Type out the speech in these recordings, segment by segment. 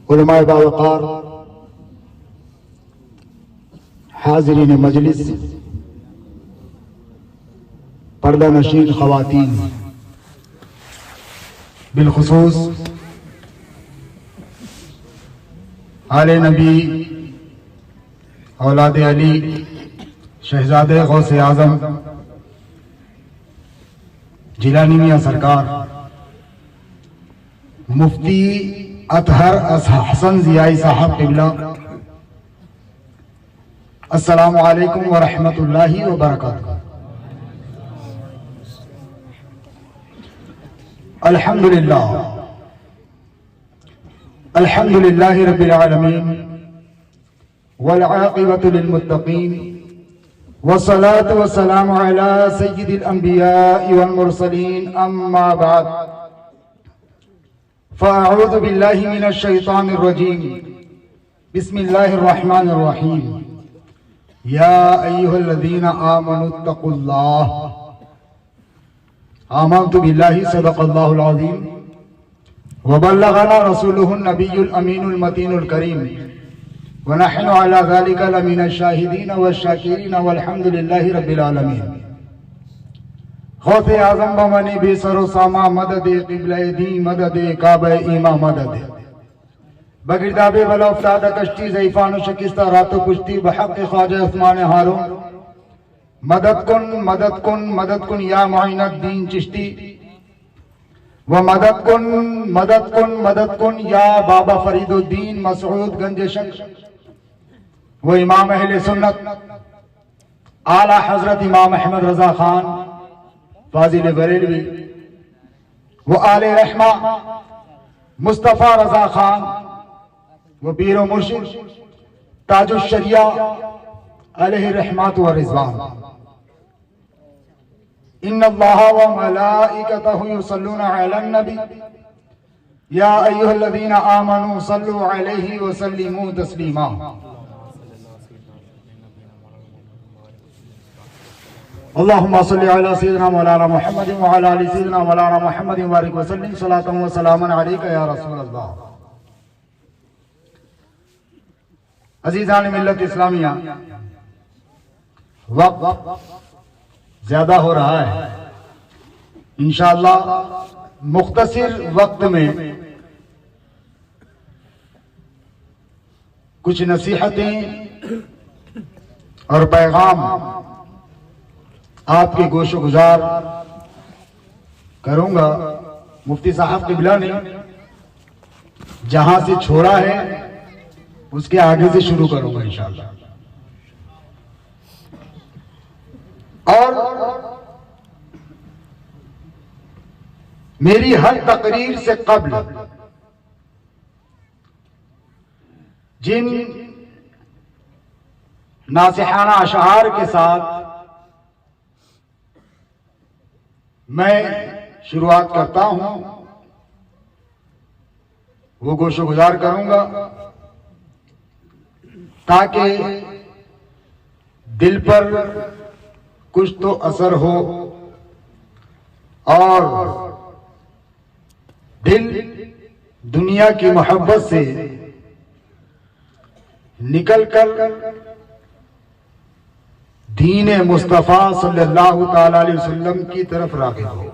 उलमाए बावकार, हाज़रीन मजलिस, पर्दा नशीन ख़वातीन, बिलखुसूस आले नबी औलाद अली शहजादे गौसे आज़म जिलानी मियां सरकार, मुफ्ती अतहर हसन ज़ियाई साहब क़िबला, अस्सलामु अलैकुम व रहमतुल्लाहि व बरकातुहू। अल्हम्दुलिल्लाह अल्हम्दुलिल्लाहि रब्बिल आलमीन वल आक़िबतु लिल मुत्तक़ीन वस्सलातु वस्सलामु अला सय्यिदिल अंबिया'i वल मुरसलीन, अम्मा बाद, फ़अऊज़ु बिल्लाहि मिनश शैतानिर रजीम, बिस्मिल्लाहिर रहमानिर रहीम। या अय्युहल्लज़ीना आमनुत्तक़ुल्लाह, आमनतु बिल्लाहि सदक़ल्लाहुल अज़ीम व बल्लगना रसूलुहुन नबियुल अमीनुल मतीनुल करीम व नहनु अला ज़ालिका लमिनश शाहिदीन वश्शाकिरीन वल्हम्दुलिल्लाहि रब्बिल आलमीन। गौसे आज़म बमनी बेसरो सामा मदद क़िबले दी मदद काबे ईमा मदद बगिरदाबे बला उफ्तादा कश्ती ज़ैफ़ानु शकिस्ता रातो कुश्ती बहक़ ख्वाजा उस्मान हारून मदद कुन या मुइनुद्दीन चिश्ती व मदद कुन या बाबा फरीदुद्दीन मसऊद गंज शक वो इमाम अहले सुन्नत आला हजरत इमाम अहमद रजा खान फाजिल बरेलवी वो आले रहमा मुस्तफ़ा रजा खान वो पीरो मुर्शिद ताजुश शरिया अलैहि रहमत व रिज़वान। इन्नल्लाह व मलाइकतहु युसल्लूना अलन नबी या अय्युहल्लज़ीना आमनू सल्लु अलैहि व सल्लिमू तस्लीमा। अल्लाहुम्मा सल्लि अला सय्यिदिना मौलाना मुहम्मद व अला आलि सय्यिदिना मौलाना मुहम्मद व बारिक व सल्लिम सलातन व सलामन अलैका या रसूल अल्लाह। अजीज़ान मिल्लत इस्लामिया, वक्त ज्यादा हो रहा है, इंशाअल्लाह मुख्तसिर वक्त में कुछ नसीहतें और पैगाम आपके गोशो गुजार करूंगा। मुफ्ती साहब क़िबला ने जहां से छोड़ा है उसके आगे से शुरू करूंगा इंशाअल्लाह। और मेरी हर तकरीर से कब्ल जिन नासिहाना अशआर के साथ मैं शुरुआत करता हूं वो गोशो गुजार करूंगा ताकि दिल पर कुछ तो असर हो और दिल दुनिया की मोहब्बत से निकलकर दीन मुस्तफ़ा सल्लल्लाहु ताला अलैहि वसल्लम की तरफ राग़िब हो।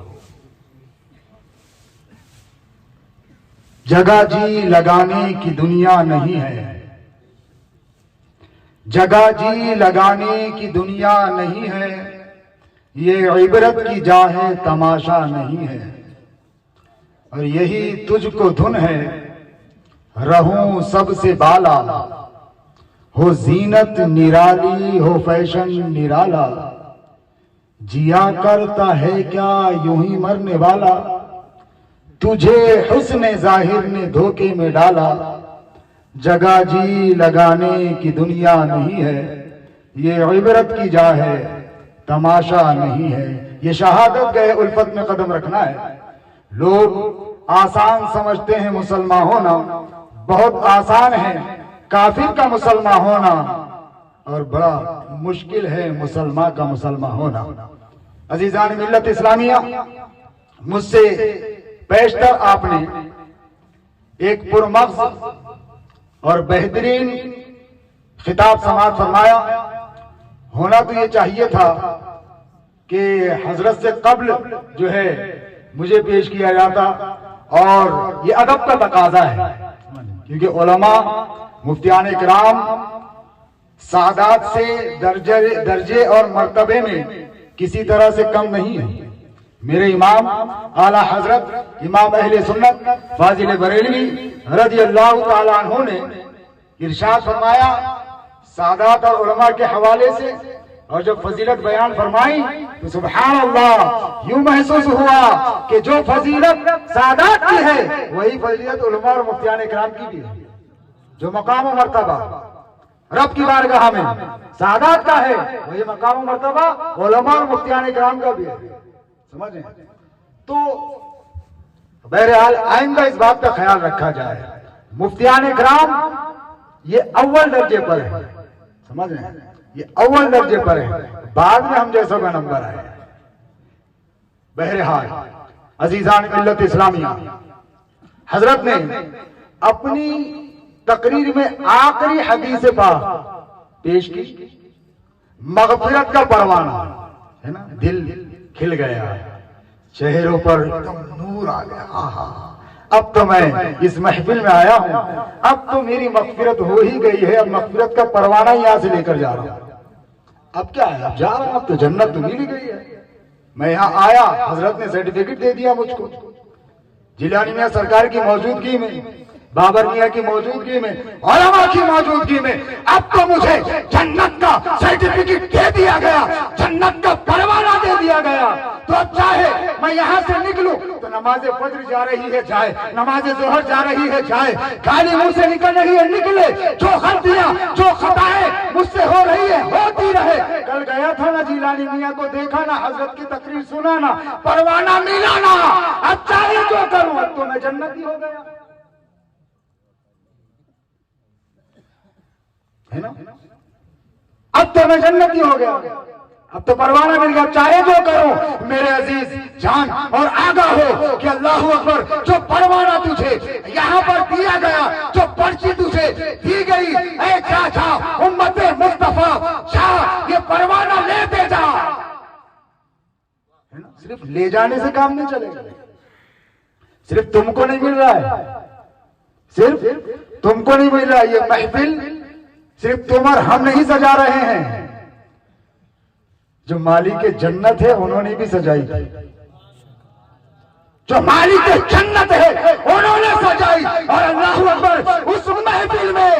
जगह जी लगाने की दुनिया नहीं है, जगह जी लगाने की दुनिया नहीं है, ये इबरत की जा है तमाशा नहीं है। और यही तुझको धुन है रहूं सबसे बाला, हो जीनत निराली हो फैशन निराला, जिया करता है क्या यूं ही मरने वाला, तुझे हुस्न जाहिर ने धोखे में डाला। जगह जी लगाने की दुनिया नहीं है, ये इबरत की जा है तमाशा नहीं है। ये शहादत गए उल्फत में कदम रखना है। लोग आसान समझते हैं मुसलमान होना, बहुत आसान है काफिर का मुसलमान होना और बड़ा मुश्किल है मुसलमान का मुसलमान होना। अजीजान मिल्लत इस्लामिया, मुझसे पेशतर आपने एक पुरमग़्ज़ और बेहतरीन खिताब समाअत फरमाया। होना तो ये चाहिए था कि हजरत से कब्ल जो है मुझे पेश किया जाता, और ये अदब का तकाजा है, क्योंकि उलमा मुफ्तियान इकराम सादात से दर्जे और मर्तबे में किसी तरह से कम नहीं है। मेरे इमाम आला हजरत इमाम अहले सुन्नत फाजिल बरेलवी रज़ियल्लाहु ताला अन्हु ने इरशाद फरमाया सादात और उलमा के हवाले से, और जब फजीलत बयान फरमाई तो सुभान अल्लाह, यूं महसूस हुआ कि जो फजीलत सादात की है वही फजीलत उलमा और मुफ्तियान इकराम की भी है। जो मकाम और मर्तबा रब की बारगाह में सादात का है, वही मकाम और मर्तबा उलमा और मुफ्तियान इकराम का भी है। समझ रहे हैं? तो बहरहाल आइंदा इस बात का ख्याल रखा जाए, मुफ्तियान इकराम ये अव्वल दर्जे पर है। समझ रहे हैं? ये अव्वल दर्जे पर है, बाद में हम जैसा का नंबर आए। बहरहाल अजीजान मिल्लत इस्लामिया, हजरत ने अपनी तकरीर में आखिरी हदीस पाक पेश की, मगफिरत का परवाना है ना, दिल खिल गया, चेहरों पर एकदम नूर आ गया। आहा, अब तो मैं इस महफिल में आया हूं, अब तो मेरी मगफिरत हो ही गई है, अब मगफिरत का परवाना यहां से लेकर जा रहा हूं। अब क्या है, अब जा रहा हूं, अब तो जन्नत तो मिल गई है। मैं यहां आया, हजरत ने सर्टिफिकेट दे दिया मुझको, जिलानी मियां सरकार की मौजूदगी में, बाबर मियां की मौजूदगी में, उलमा की मौजूदगी में, अब तो मुझे जन्नत का सर्टिफिकेट दे दिया गया, जन्नत का परवाना दे दिया गया। तो अब चाहे मैं यहाँ से निकलूं तो नमाज फज्र जा रही है जाए, नमाज जोहर जा रही है जाए, गाली मुंह से निकल रही है निकले, जो गलतियां जो खताएं मुझसे हो रही है होती रहे। कल गया था ना जिलानी मियां को देखा ना, हजरत की तकरीर सुना ना, परवाना मिला ना, अब चाहे जो करूं, अब तो मैं जन्नती हो गया, है ना? अब तो मैं जन्नती हो गया, अब तो परवाना मिल गया, चाहे जो करो। मेरे अजीज जान और आगा हो कि अल्लाहु अकबर, जो परवाना तुझे यहाँ पर दिया गया, जो पर्ची तुझे दी गई, ऐ चाचा उम्मते मुस्तफा शाह, ये परवाना लेते जा, है ना? सिर्फ ले जाने से काम नहीं चलेगा, सिर्फ तुमको नहीं मिल रहा है, सिर्फ तुमको नहीं मिल रहा, ये महफिल सिर्फ तुम और हम नहीं सजा रहे हैं, जो मालिक जन्नत है उन्होंने भी सजाई, जो मालिक जन्नत है उन्होंने सजाई। और अल्लाहु अकबर, उस महफिल में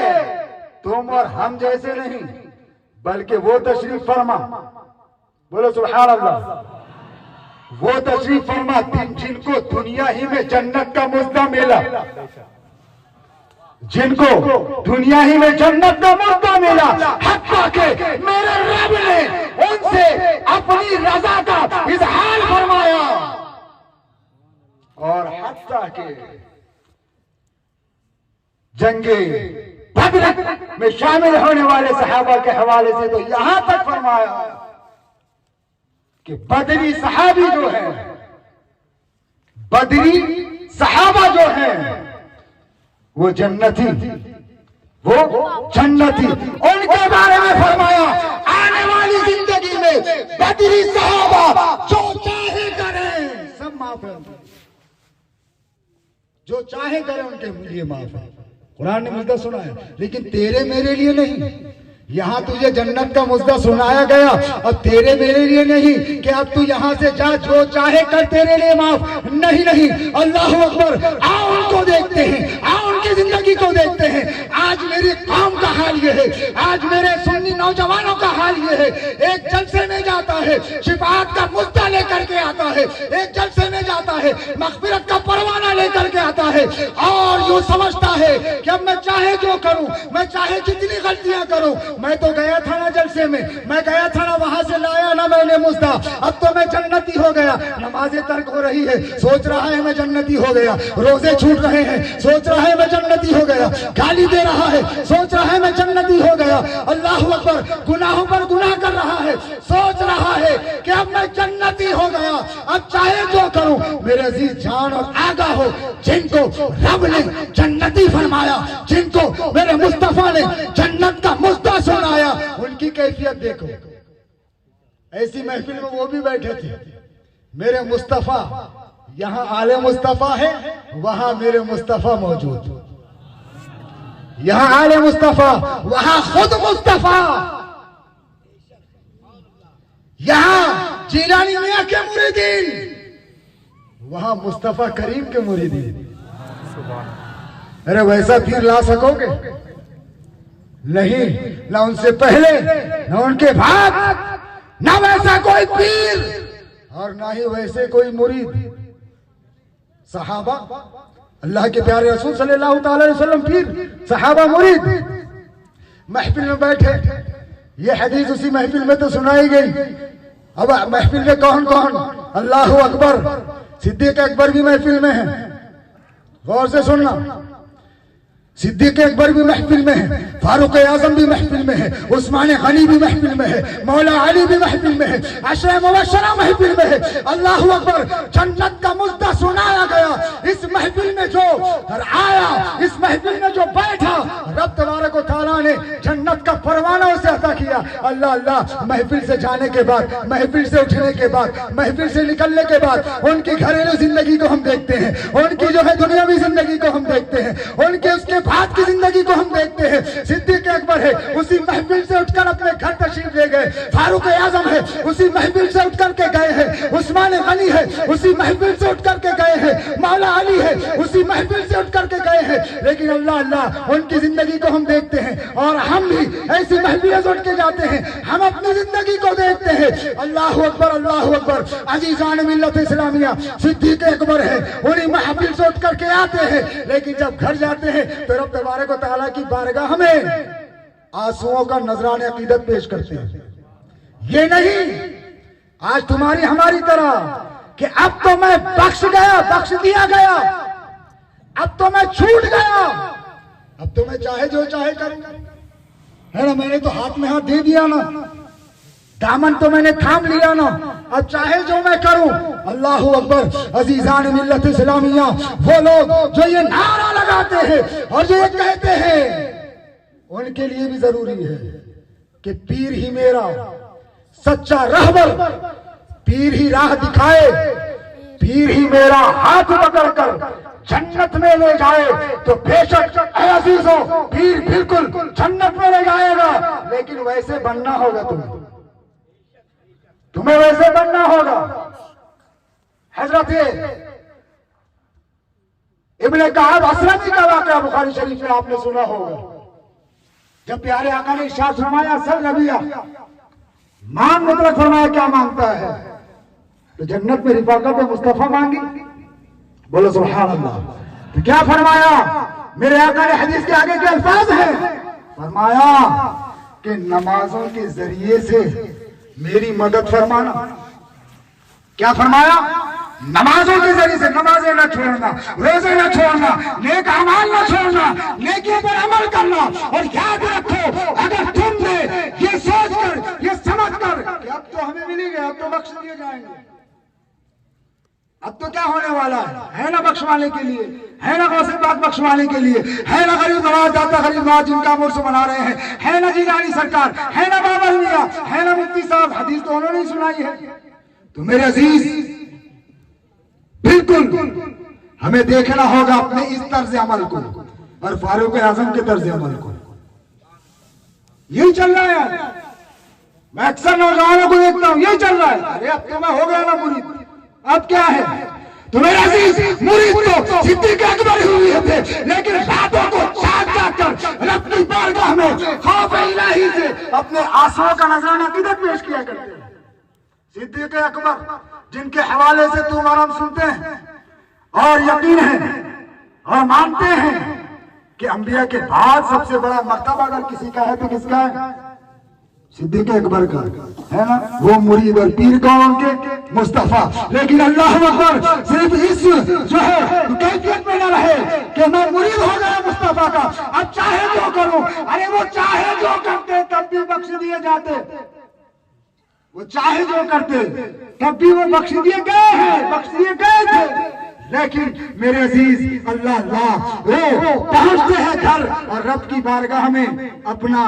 तुम और हम जैसे नहीं, बल्कि वो तशरीफ फरमा, बोलो सुभान अल्लाह, वो तशरीफ फरमा जिनको दुनिया ही में जन्नत का मुद्दा मिला, जिनको दुनिया ही में जन्नत का मौका मिला, हत्ता के मेरे रब ने उनसे अपनी रजा का इजहार फरमाया, और हत्ता के जंगे बदर में शामिल होने वाले सहाबा के हवाले से तो यहां तक फरमाया कि बदरी सहाबी जो है, बदरी सहाबा जो है वो जन्नती, वो जन्नती, उनके बारे में फरमाया आने वाली जिंदगी में बदरी सहाबा जो चाहे करें सब माफ है, जो चाहे करें उनके लिए माफ है। कुरान ने मुद्दा सुना है, लेकिन तेरे मेरे लिए नहीं। यहाँ तुझे जन्नत का मुद्दा सुनाया गया, और तेरे मेरे लिए नहीं कि अब तू यहाँ से जा, जो चाहे कर, तेरे लिए माफ नहीं। नहीं, अल्लाह अकबर, आओ उनको देखते हैं, आओ उनकी जिंदगी को देखते हैं। आज मेरी कौम का हाल ये है, आज मेरे सुन्नी नौजवानों का हाल ये है, एक जलसे में जाता है, शिफाअत का मुद्दा लेकर के आता है, एक जलसे में जाता है, मग़फ़िरत का परवाना लेकर के आता है, और यूं समझता है कि अब मैं चाहे जो करूं, मैं चाहे जितनी गलतियां करूं, मैं तो गया था ना जलसे में, मैं गया था ना, वहां से लाया ना मैंने मुद्दा, अब तो मैं जन्नती हो गया। नमाजें तर्क हो रही है, सोच रहा है मैं जन्नती हो गया, रोजे छूट रहे हैं, सोच रहा है मैं जन्नती हो गया, गाली दे रहा है, सोच रहा है मैं जन्नती हो गया, अल्लाह अकबर, गुनाहों पर गुनाह कर रहा है, सोच रहा है कि अब मैं जन्नती हो गया, अब चाहे जो करूं। मेरे अजीज जान और आगा हो, जिनको रब ने जन्नती फरमाया, जिनको मेरे मुस्तफा ने जन्नत का मुद्दा सुनाया, उनकी कैफियत देखो। ऐसी महफिल में वो भी बैठे थे, मेरे मुस्तफा, यहाँ आले मुस्तफा है, वहां मेरे मुस्तफा मौजूद, यहाँ आले मुस्तफा, वहां खुद मुस्तफा, यहाँ जिलानी मियां के मुरीदीन, वहां मुस्तफा करीम के मुरीदीन। अरे वैसा पीर ला सकोगे? नहीं, ना उनसे पहले, ना उनके बाद, ना वैसा कोई पीर और ना ही वैसे कोई मुरीद। सहाबा, अल्लाह के प्यारे रसूल सल्लल्लाहु अलैहि वसल्लम पीर, सहाबा मुरीद, महफिल में बैठे। ये हदीस उसी महफिल में तो सुनाई गई। अब महफिल में कौन कौन? अल्लाहु अकबर, सिद्दीक अकबर भी महफिल में है, गौर से सुनना। सिद्दीक अकबर भी महफिल में है, फारूक आजम भी महफिल में है, उस्मान गनी भी महफिल में है, मौला अली भी महफिल में है, अशरे मुबश्शरा महफिल में है। अल्लाहु अकबर, जन्नत का मुद्दा सुनाया गया। इस महफिल में जो आया, इस महफिल में जो बैठा, रब तबारक व तआला ने जन्नत का परवाना उसे अता किया। अल्लाह अल्लाह, महफिल से जाने के बाद, महफिल से उठने के बाद, महफिल से निकलने के बाद उनकी घरेलू जिंदगी को हम देखते हैं, उनकी जो है दुनियावी जिंदगी को हम देखते हैं, उनके उसके बाद की जिंदगी को हम देखते हैं। सिद्दीक अकबर है, उसी महफिल से उठकर अपने घर तशरीफ ले गए। फारूक आजम है, उसी महफिल से उठकर के गए हैं। उस्मान गनी है, उसी महफिल से उठकर के गए हैं। मौला अली है, उसी महफिल से उठकर के गए हैं। लेकिन अल्लाह अल्लाह, उनकी जिंदगी को हम देखते हैं और हम भी ऐसी महफिलें से उठ के जाते हैं, हम अपनी जिंदगी को देखते हैं। अल्लाह अकबर, अल्लाह अकबर। अजीजान मिल्लत इस्लामिया, सिद्दीक अकबर है, उन्हीं महफिल से उठ करके आते हैं। लेकिन जब घर जाते हैं तो रब तबारक व तआला की बारगाह में आंसुओं का नजराने अकीदत पेश करते हैं। ये नहीं आज तुम्हारी हमारी तरह कि अब तो मैं बख्श गया, बख्श दिया गया, अब तो मैं छूट गया, अब तो मैं चाहे जो चाहे करूं, है ना, मैंने तो हाथ में हाथ दे दिया ना, दामन तो मैंने थाम लिया ना, अब चाहे जो मैं करूं। अल्लाहु अकबर। अजीजान मिल्लत इस्लामिया, वो लोग जो ये नारा लगाते हैं और जो ये कहते हैं, उनके लिए भी जरूरी है कि पीर ही मेरा सच्चा रहबर, पीर ही राह दिखाए, पीर ही मेरा हाथ पकड़कर जन्नत में ले जाए। तो बेशक ऐ अजीजों, पीर बिल्कुल जन्नत में ले जाएगा, लेकिन वैसे बनना होगा तुम्हें वैसे बनना होगा। हजरत इब्ने कअब असलमी का वाक़या बुखारी शरीफ में आपने सुना होगा। जब प्यारे आका ने इरशाद फरमाया, सल नबिया, मांग, मतलब फरमाया क्या मांगता है? तो जन्नत में रिफाकत मुस्तफा मांगी। बोलो सुभान अल्लाह। तो क्या फरमाया? मेरे आका ने हदीस के आगे के अल्फाज हैं, फरमाया कि नमाजों के जरिए से मेरी मदद फरमाना। क्या फरमाया? नमाजों के जरिए से, नमाजें न छोड़ना, रोजे न छोड़ना, नेक अमाल न छोड़ना, नेकी पर अमल करना। और याद रखो, अगर तुमने ये सोचकर, ये समझकर कि अब तो हमें मिल ही गया, अब तो बख्श दिए जाएंगे, अब तो क्या होने वाला है ना बख्शवाने के लिए, है ना गौसे पाक बख्शवाने के लिए, है ना गरीब नवाज दाता गरीब नवाज जिनका मुर्स मना रहे हैं, है ना जिलानी सरकार, है ना बाबा मियां, है ना मुफ्ती साहब। हदीस तो उन्होंने ही सुनाई है। तो मेरे अजीज, बिल्कुल हमें देखना होगा अपने इस तर्ज अमल को और फारूक आजम के तर्ज अमल को। यही चल रहा है। मैं अक्सर नौजवानों को देखता हूं, यही चल रहा है। अरे अब तो मैं हो गया ना मुरीद, अब क्या है? तो मेरे अजीज, मुरीद तो सिद्दीक अकबर हुए थे, लेकिन बातों को चाक कर अपनी बारगाह में खौफ इलाही से अपने आंसुओं का नजराना किधर पेश किया करते हैं। सिद्दीक अकबर, जिनके हवाले से तुम और हम सुनते हैं और यकीन है और मानते हैं कि अंबिया के बाद सबसे बड़ा मर्तबा अगर किसी का है तो किसका है? सिद्दीक अकबर का, है ना। वो मुरीद और पीर कौन? उनके मुस्तफा। लेकिन अल्लाह अकबर, सिर्फ इस जो है कैफियत में न रहे कि मैं मुरीद हो गया मुस्तफा का, अब चाहे जो करो। अरे वो चाहे जो करते तब भी बख्श दिए जाते, वो चाहे जो करते तब भी वो बख्श दिए गए हैं, बख्श दिए गए थे। लेकिन मेरे अजीज अल्लाह वो पहुंचते हैं घर और रब की बारगाह में अपना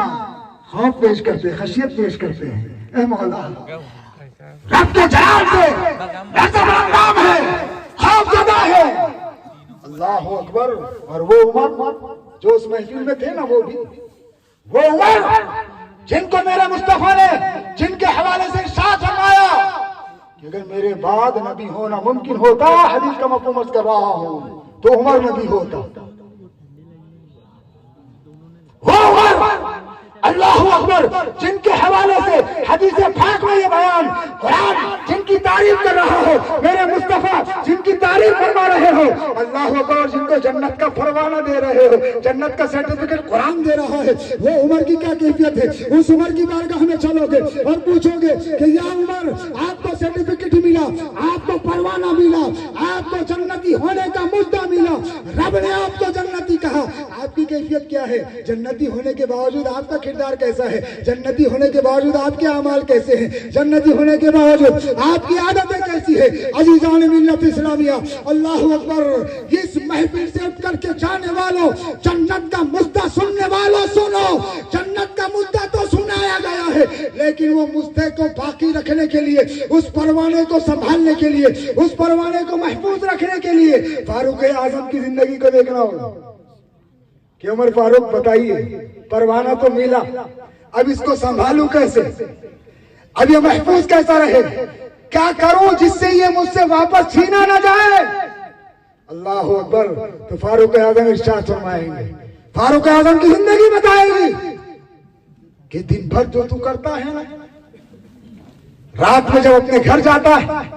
खौफ पेश करते, खशियत पेश करते हैं। ए मौला, रब के जलाल से नाम है, खौफ ज़दा है। अल्लाह अकबर। और वो उमर जो उस महफिल में थे ना, वो उमर जिनको मेरे मुस्तफा ने जिनके हवाले से इरशाद फरमाया कि अगर मेरे बाद नबी होना मुमकिन होता, हदीस का मफ़हूम अर्ज़ कर रहा हूं, तो उमर नबी होता। वो उमर अल्लाह अकबर जिनके हवाले से हदीस पाक में ये बयान, कुरान जिनकी तारीफ कर रहा हो, मेरे मुस्तफा जिनकी तारीफ फरमा रहे हो, अल्लाह अकबर जिनको जन्नत का फरमाना दे रहे हो, जन्नत का सर्टिफिकेट कुरान दे रहा है, वो उमर की क्या कैफियत है? उस उमर की बारगाह में चलोगे और पूछोगे कि या उमर, आपको सर्टिफिकेट मिला, आपको परवाना मिला, आपको जन्नती होने का मुद्दा मिला, रब ने आपको जन्नती कहा, आपकी कैफियत क्या है? जन्नती होने के बावजूद आपका किरदार कैसा है? जन्नती होने के बावजूद आपके अमाल कैसे हैं? जन्नती होने के बावजूद आपकी आदतें कैसी है? अजीजान मिल्लत इस्लामिया, अल्लाह अकबर। इस महफिल से उठ करके जाने वालों, जन्नत का मुद्दा सुनने वालों, सुनो, जन्नत का मुद्दा तो सुनाया गया है, लेकिन वो मुद्दे को बाकी रखने के लिए, उस परवाने को संभालने के लिए, उस परवाने को महफूज रखने के लिए फारूक आजम की जिंदगी को देखना होगा कि उमर फारूक, बताइए, परवाना तो मिला, अब इसको संभालूं कैसे? अब ये महफूज कैसा रहे? क्या करूं जिससे ये मुझसे वापस छीना ना जाए? अल्लाह अकबर। तो फारूक आजम इरशाद फरमाएंगे, फारूक आजम की जिंदगी बताएगी कि दिन भर जो तू करता है ना, रात में जब अपने घर जाता है,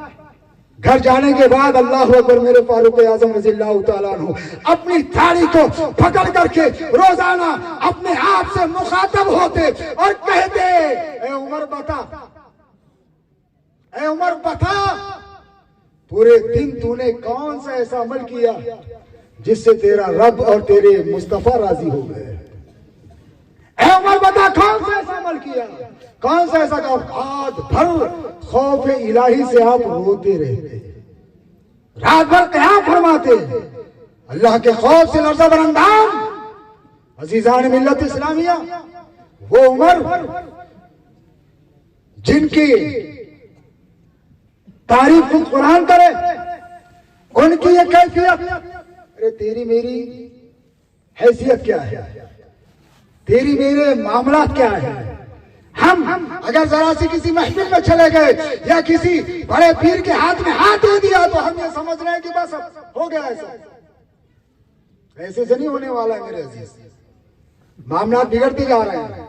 घर जाने के बाद अल्लाह अकबर, मेरे फारूक आजम रज़ियल्लाहु ताला अन्हु अपनी दाढ़ी को पकड़ करके रोजाना अपने आप से मुखातब होते और कहते, ए उमर बता, ए उमर बता, पूरे दिन तूने कौन सा ऐसा अमल किया जिससे तेरा रब और तेरे मुस्तफा राजी हो गए? ए उमर बता, कौन सा ऐसा अमल किया, कौन सा ऐसा काम? रात भर खौफ इलाही से आप रोते रहते, रात भर क़याम फरमाते, अल्लाह के खौफ से लर्ज़ा बरंदाम। अजीजान मिल्लत इस्लामिया, वो उमर जिनकी तारीफ खुद कुरान करे, उनकी ये कैफियत, अरे तेरी मेरी हैसियत क्या है, तेरी मेरे मामला क्या है? हम अगर जरा सी किसी महफिल में चले गए या किसी बड़े पीर के हाथ में हाथ दे दिया तो हम ये समझ रहे हैं कि बस हो गया। ऐसे से नहीं होने वाला है मेरे अजीज। मामला बिगड़ते जा रहे हैं,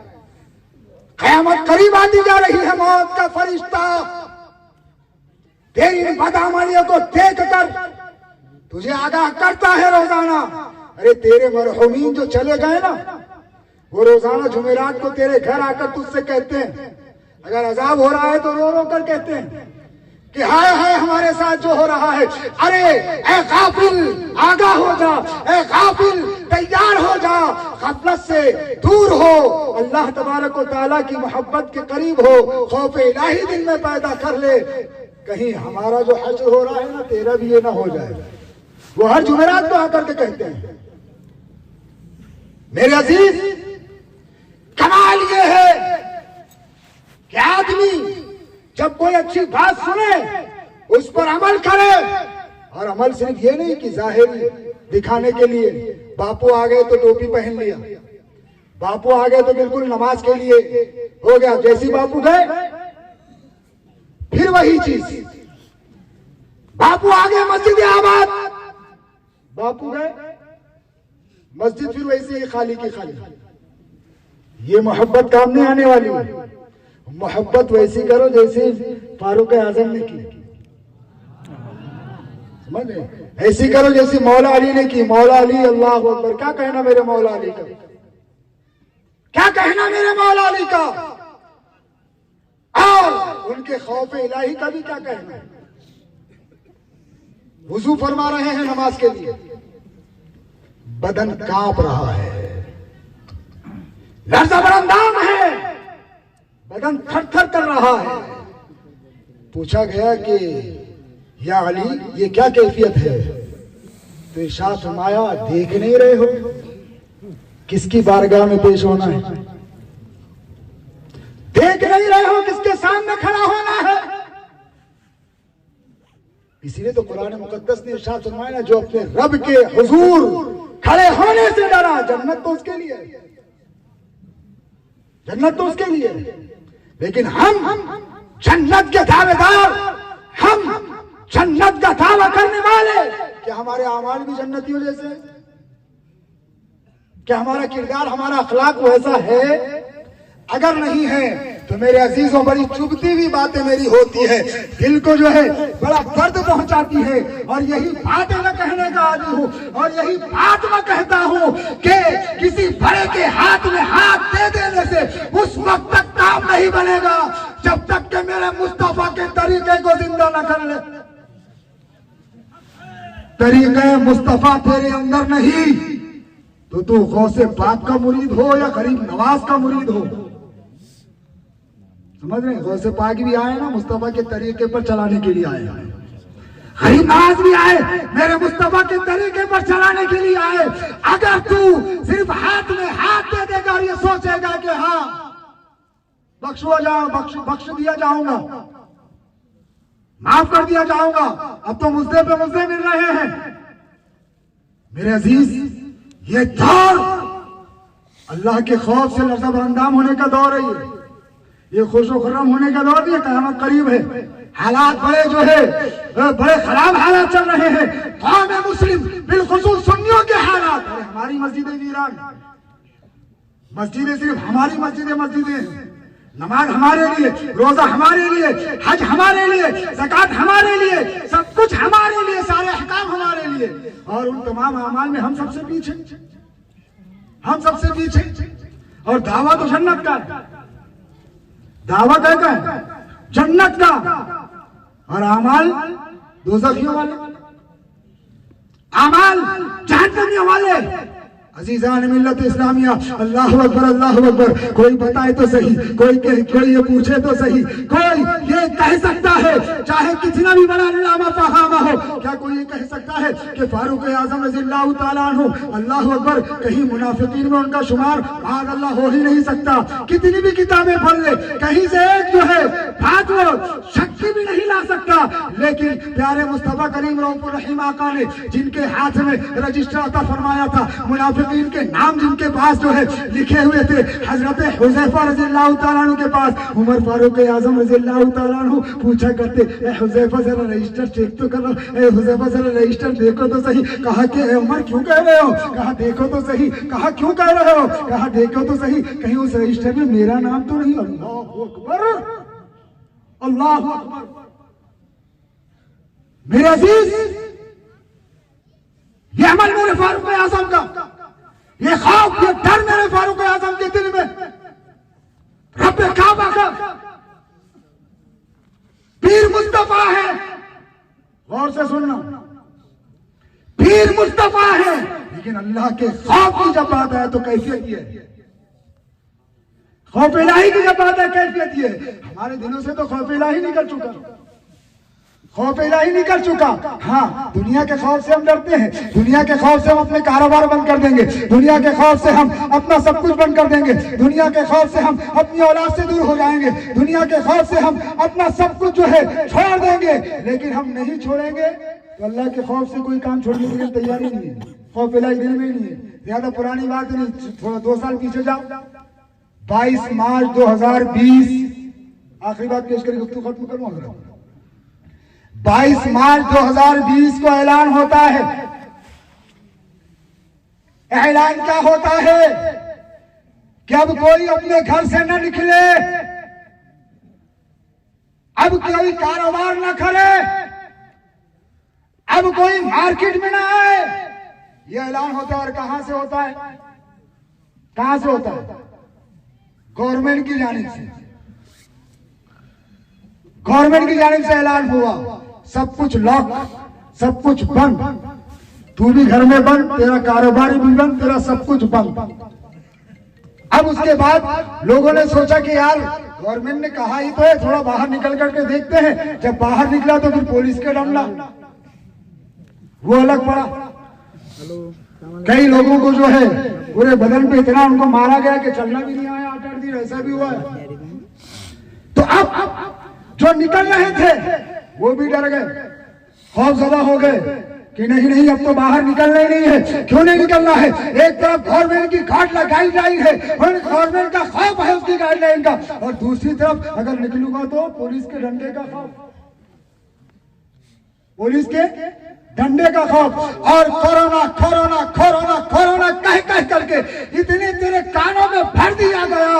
क़यामत करीब आती जा रही है। मौत का फरिश्ता तेरी बदअमलियों को देख कर तुझे आगाह करता है रोजाना। अरे तेरे मरहूमीन जो चले गए ना, वो रोजाना जुमेरात को तेरे घर आकर तुझसे कहते हैं, अगर अजाब हो रहा है तो रो रो कर कहते हैं कि हाय हाय हमारे साथ जो हो रहा है। अरे ए गाफिल आगाह हो जा, ए गाफिल तैयार हो जा, गफलत से दूर हो, अल्लाह तबारक व तआला की मोहब्बत के करीब हो, खौफ इलाही दिल में पैदा कर ले, कहीं हमारा जो हश्र हो रहा है ना, तेरा भी ये ना हो जाए। वो हर जुमेरात को आकर के कहते हैं। मेरे अजीज, कमाल ये है कि आदमी जब कोई अच्छी बात सुने उस पर अमल करे, और अमल सिर्फ ये नहीं कि जाहिर दिखाने के लिए, बापू आ गए तो टोपी पहन लिया, बापू आ गए तो बिल्कुल नमाज के लिए हो गया, जैसी बापू गए फिर वही चीज, बापू आ गए मस्जिद आबाद, बापू गए मस्जिद फिर वैसे ही खाली की खाली। ये मोहब्बत काम नहीं आने वाली। मोहब्बत वैसी करो जैसे फारूक आजम ने की, समझ रहे? ऐसी करो जैसे मौला अली ने की। मौला अली, अल्लाह अकबर, क्या कहना मेरे मौला अली का, क्या कहना मेरे मौला अली का, और उनके खौफ इलाही का भी क्या कहना। वुजू फरमा रहे हैं नमाज के लिए, बदन कांप रहा है, लर्ज़ बरअंदाम है, बदन थर-थर कर रहा है। पूछा गया कि या अली ये क्या कैफियत है? तो इरशाद फरमाया देख नहीं रहे हो किसकी बारगाह में पेश होना है? देख नहीं रहे हो किसके सामने खड़ा होना है? इसीलिए तो कुरान मुकद्दस ने इरशाद फरमाया जो अपने रब के हुजूर खड़े होने से डरा, जन्नत तो उसके लिए, जन्नत तो उसके लिए। लेकिन हम जन्नत के दावेदार, हम जन्नत का दावा करने वाले, क्या हमारे अमाल भी जन्नतियों जैसे? क्या हमारा किरदार, हमारा अखलाक वैसा है? अगर नहीं है तो मेरे अजीजों बड़ी चुभती हुई बातें मेरी होती है, दिल को जो है बड़ा दर्द पहुंचाती है। और यही बातें मैं कहने का आदी हूँ, और यही बात मैं कहता हूँ कि किसी बड़े के हाथ में हाथ दे देने से उस वक्त तक काम नहीं बनेगा जब तक कि मेरे मुस्तफा के तरीके को जिंदा न कर ले। तरीके मुस्तफा तेरे अंदर नहीं तो तू गौसे पाक का मुरीद हो या गरीब नवाज का मुरीद हो। समझ रहे? गौसे पाक भी आए ना मुस्तफा के तरीके पर चलाने के लिए आए, गरीब नवाज भी आए मेरे मुस्तफा के तरीके पर चलाने के लिए आए। अगर तू सिर्फ हाथ में हाथ दे देगा और ये सोचेगा कि हाँ बख्श दिया जाऊंगा, माफ कर दिया जाऊंगा, अब तो मुझसे पे मुझसे मिल रहे हैं। मेरे अजीज ये दौर अल्लाह के खौफ से लर्ज़ बरअंदाम होने का दौर है, ये खुशो खुर्रम होने का दौर नहीं है। क़यामत करीब है, हालात बड़े जो है बड़े खराब हालात चल रहे हैं। कौम मुस्लिम बिलखुसूस सुन्नियों के हालात, हमारी मस्जिदें वीरान, मस्जिदें सिर्फ हमारी मस्जिदें, नमाज हमारे लिए, रोजा हमारे लिए, हज हमारे लिए, ज़कात हमारे लिए, सब कुछ हमारे लिए, सारे अहकाम हमारे लिए। और उन तमाम अमाल में हम सबसे पीछे, हम सबसे पीछे। और दावा तो जन्नत का, दावा क्या है? जन्नत का। और अमाल दोज़खियों वाले, अमाल जहन्नमियों वाले। अजीजान मिल्लत इस्लामिया, अल्लाहु अकबर, अल्लाहु अकबर। कोई बताए तो सही, कोई ये पूछे तो सही, कोई ये कह सकता है चाहे कितना भी बड़ा अल्लामा फहामा हो, क्या कोई ये कह सकता है कि फारूक आजम रज़ियल्लाहु ताला अन्हु, अल्लाहु अकबर, कहीं मुनाफिकीन में उनका शुमार आज अल्लाह हो ही नहीं सकता? कितनी भी किताबें पढ़ ले, कहीं से एक जो है बात वो शक्ति भी नहीं ला सकता। लेकिन प्यारे मुस्तफा करीम रऊफ़ुर रहीम आका ने जिनके हाथ में रजिस्टर अता फरमाया था, मुनाफिकीन के नाम जिनके पास जो है लिखे हुए थे, हजरत हुज़ैफा रज़ियल्लाहु ताला अन्हु के पास उमर फारूक आज़म रज़ियल्लाहु ताला अन्हु पूछा करते, ए हुज़ैफा जरा रजिस्टर चेक तो करो, ए हुज़ैफा जरा रजिस्टर देखो तो सही। कहा कि ए उमर क्यों कह रहे हो? कहा देखो तो सही। कहा क्यों कह रहे हो? कहा देखो तो सही, कहीं उस रजिस्टर में मेरा नाम तो नहीं? अल्लाहु अकबर, अल्लाहु अकबर। मेरे अजीज, ये अमल मेरे फारूक आज़म का, ये खौफ, ये डर मेरे फारूक आज़म के दिल में, रब्बे काबा का पीर मुस्तफा है। गौर से सुनना, पीर मुस्तफा है, लेकिन अल्लाह के खौफ की जब बात है तो कैफियत ये है, खौफ इलाही की जब बात है कैफियत ये है। हमारे दिलों से तो खौफ इलाही निकल चुका, खौफ इलाही निकल चुका। हाँ, दुनिया के खौफ से हम डरते हैं, दुनिया के खौफ से हम अपने कारोबार बंद कर देंगे, दुनिया के खौफ से हम अपना सब कुछ बंद कर देंगे, दुनिया के खौफ से हम अपनी औलाद से दूर हो जाएंगे, दुनिया के खौफ से हम अपना सब कुछ जो है छोड़ देंगे। लेकिन हम नहीं छोड़ेंगे तो अल्लाह के खौफ से कोई काम छोड़ने के लिए तैयारी नहीं है। खौफ इलाही दिल में ही नहीं है। ज्यादा पुरानी बात नहीं, थोड़ा 2 साल पीछे जाओ, 22 मार्च 2020, आखिरी बात पेश करके गुफ्तगू खत्म करूँ। 22 मार्च 2020 को ऐलान होता है। ऐलान क्या होता है कि अब कोई अपने घर से न निकले, अब कोई कारोबार न करे, अब कोई मार्केट में न आए। यह ऐलान होता है। और कहां से होता है? कहां से होता है? गवर्नमेंट की जानिब से, गवर्नमेंट की जानिब से ऐलान हुआ, सब कुछ लॉक, सब कुछ बंद। तू भी घर में बंद, तेरा कारोबार भी बंद, तेरा सब कुछ बंद। अब उसके बाद लोगों ने सोचा कि यार गवर्नमेंट ने कहा ही तो है, थोड़ा बाहर निकल करके देखते हैं। जब बाहर निकला तो फिर पुलिस के डंडा, वो अलग पड़ा। कई लोगों को जो है पूरे बदन पे इतना उनको मारा गया कि चलना भी नहीं आया 8-8 दिन, ऐसा भी हुआ है। तो अब जो निकल रहे थे वो भी डर गए, खौफजदा हो गए कि नहीं अब तो बाहर निकलना ही नहीं है। क्यों नहीं निकलना है? एक तरफ गवर्नमेंट की गाइडलाइन है और गवर्नमेंट का खौफ है उसकी गाइडलाइन का, और दूसरी तरफ अगर निकलूंगा तो पुलिस के डंडे का खौफ, पुलिस के डंडे का खौफ। और कोरोना कोरोना कोरोना कोरोना कह करके इतने तेरे कानों में भर दिया गया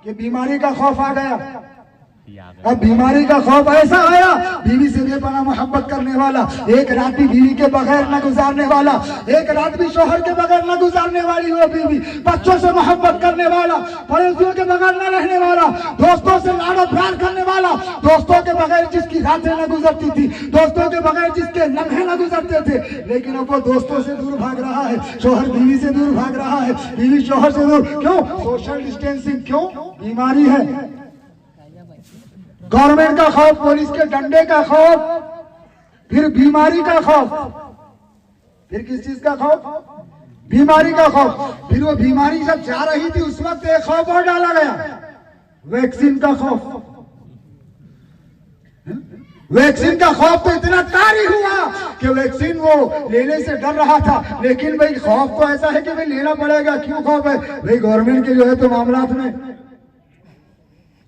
कि बीमारी का खौफ आ गया। अब बीमारी का खौफ ऐसा आया, बीवी से बेपनाह मोहब्बत करने वाला, एक रात भी बीवी के बगैर न गुजारने वाला, एक रात भी शोहर के बगैर न गुजारने वाली वो बीवी, बच्चों से मोहब्बत करने वाला, पड़ोसियों के बगैर न रहने वाला, दोस्तों से लाड़ प्यार करने वाला, दोस्तों के बगैर जिसकी रातें न गुजरती थी, दोस्तों के बगैर जिसके लम्हे न गुजरते थे, लेकिन अब वो दोस्तों से दूर भाग रहा है, शोहर बीवी से दूर भाग रहा है, बीवी शोहर से दूर। क्यों? Social distancing. क्यों? बीमारी है। गवर्नमेंट का खौफ, पुलिस के डंडे का खौफ, फिर बीमारी का खौफ, फिर किस चीज का खौफ? बीमारी का खौफ। फिर वो बीमारी जब जा रही थी उस वक्त एक खौफ और डाला गया, वैक्सीन का खौफ। वैक्सीन का खौफ तो इतना तारी हुआ कि वैक्सीन वो लेने से डर रहा था, लेकिन भाई खौफ तो ऐसा है कि भाई लेना पड़ेगा। क्यों खौफ है? भाई गवर्नमेंट के जो है तो मामलात में